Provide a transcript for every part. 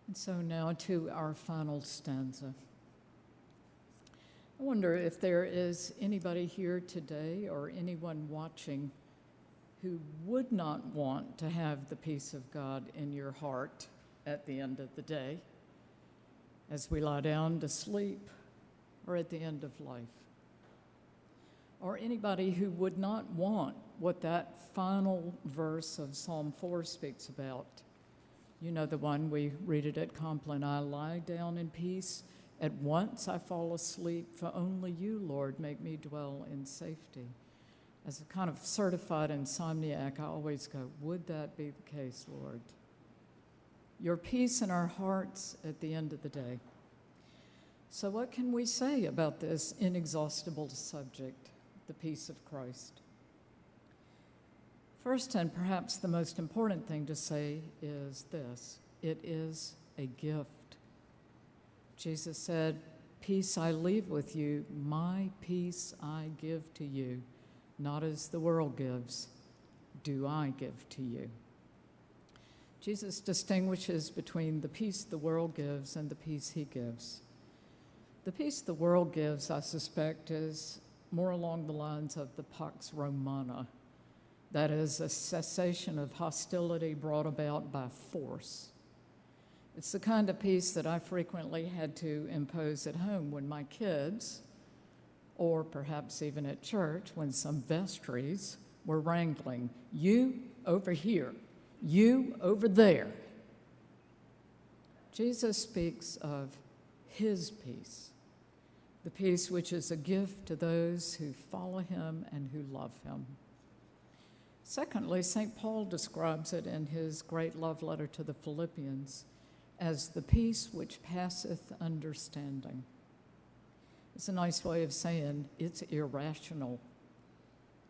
And so now to our final stanza. I wonder if there is anybody here today or anyone watching who would not want to have the peace of God in your heart at the end of the day, as we lie down to sleep or at the end of life. Or anybody who would not want what that final verse of Psalm 4 speaks about. You know the one, we read it at Compline, I lie down in peace, at once I fall asleep, for only you, Lord, make me dwell in safety. As a kind of certified insomniac, I always go, would that be the case, Lord? Your peace in our hearts at the end of the day. So what can we say about this inexhaustible subject, the peace of Christ? First, and perhaps the most important thing to say is this: it is a gift. Jesus said, peace I leave with you, my peace I give to you. Not as the world gives, do I give to you. Jesus distinguishes between the peace the world gives and the peace he gives. The peace the world gives, I suspect, is more along the lines of the Pax Romana. That is, a cessation of hostility brought about by force. It's the kind of peace that I frequently had to impose at home when my kids, or perhaps even at church, when some vestries were wrangling. You over here, you over there. Jesus speaks of his peace, the peace which is a gift to those who follow him and who love him. Secondly, St. Paul describes it in his great love letter to the Philippians as the peace which passeth understanding. It's a nice way of saying it's irrational.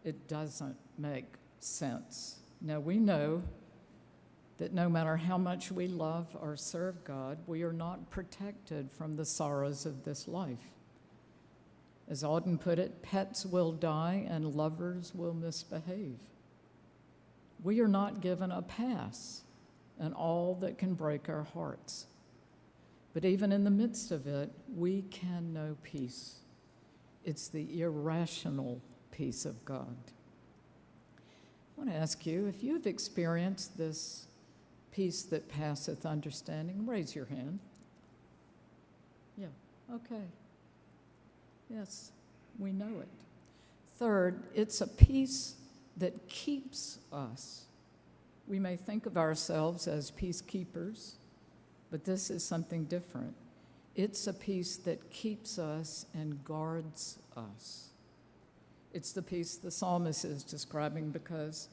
It doesn't make sense. Now, we know that no matter how much we love or serve God, we are not protected from the sorrows of this life. As Auden put it, pets will die and lovers will misbehave. We are not given a pass and all that can break our hearts. But even in the midst of it, we can know peace. It's the irrational peace of God. I want to ask you, if you've experienced this peace that passeth understanding, raise your hand. Yeah, okay. Yes, we know it. Third, it's a peace that keeps us. We may think of ourselves as peacekeepers, but this is something different. It's a peace that keeps us and guards us. It's the peace the psalmist is describing because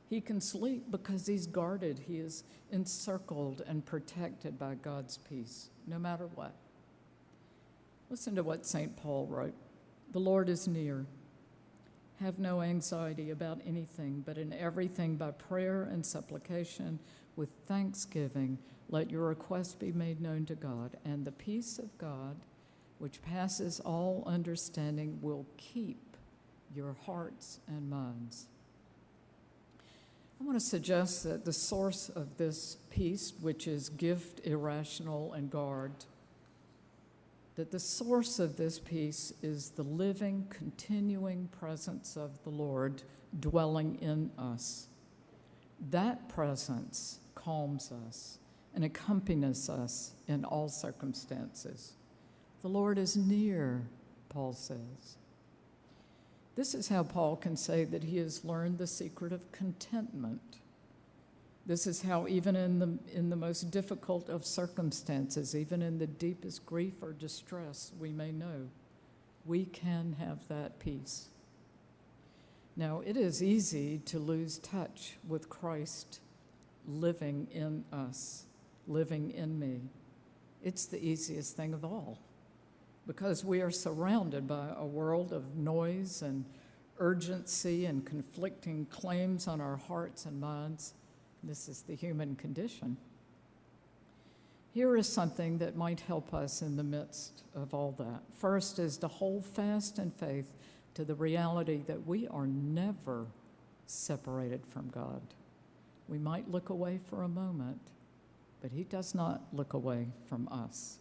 he can sleep because he's guarded. He is encircled and protected by God's peace, no matter what. Listen to what St. Paul wrote. The Lord is near. Have no anxiety about anything, but in everything by prayer and supplication with thanksgiving, let your requests be made known to God, and the peace of God, which passes all understanding, will keep your hearts and minds. I want to suggest that the source of this peace, which is gift, irrational, and guard, that the source of this peace is the living, continuing presence of the Lord dwelling in us. That presence calms us and accompanies us in all circumstances. The Lord is near, Paul says. This is how Paul can say that he has learned the secret of contentment. This is how even in the most difficult of circumstances, even in the deepest grief or distress we may know, we can have that peace. Now, it is easy to lose touch with Christ living in us, living in me. It's the easiest thing of all because we are surrounded by a world of noise and urgency and conflicting claims on our hearts and minds. This is the human condition. Here is something that might help us in the midst of all that. First is to hold fast in faith to the reality that we are never separated from God. We might look away for a moment, but he does not look away from us.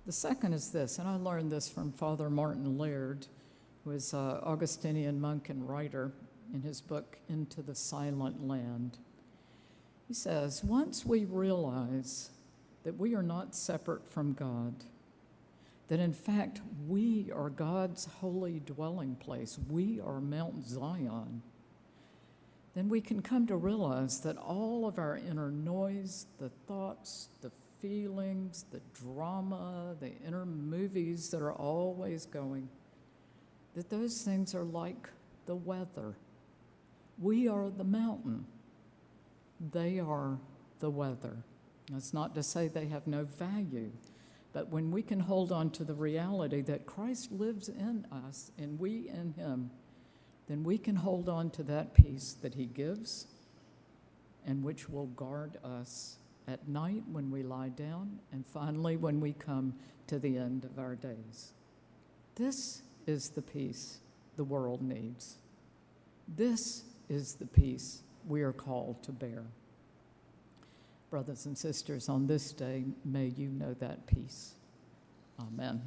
The second is this, and I learned this from Father Martin Laird, who is an Augustinian monk and writer in his book, Into the Silent Land. He says, once we realize that we are not separate from God, that in fact we are God's holy dwelling place, we are Mount Zion, then we can come to realize that all of our inner noise, the thoughts, the feelings, the drama, the inner movies that are always going, that those things are like the weather. We are the mountain. They are the weather. That's not to say they have no value, but when we can hold on to the reality that Christ lives in us and we in him, then we can hold on to that peace that he gives and which will guard us at night when we lie down and finally when we come to the end of our days. This is the peace the world needs. This is the peace we are called to bear. Brothers and sisters, on this day, may you know that peace. Amen.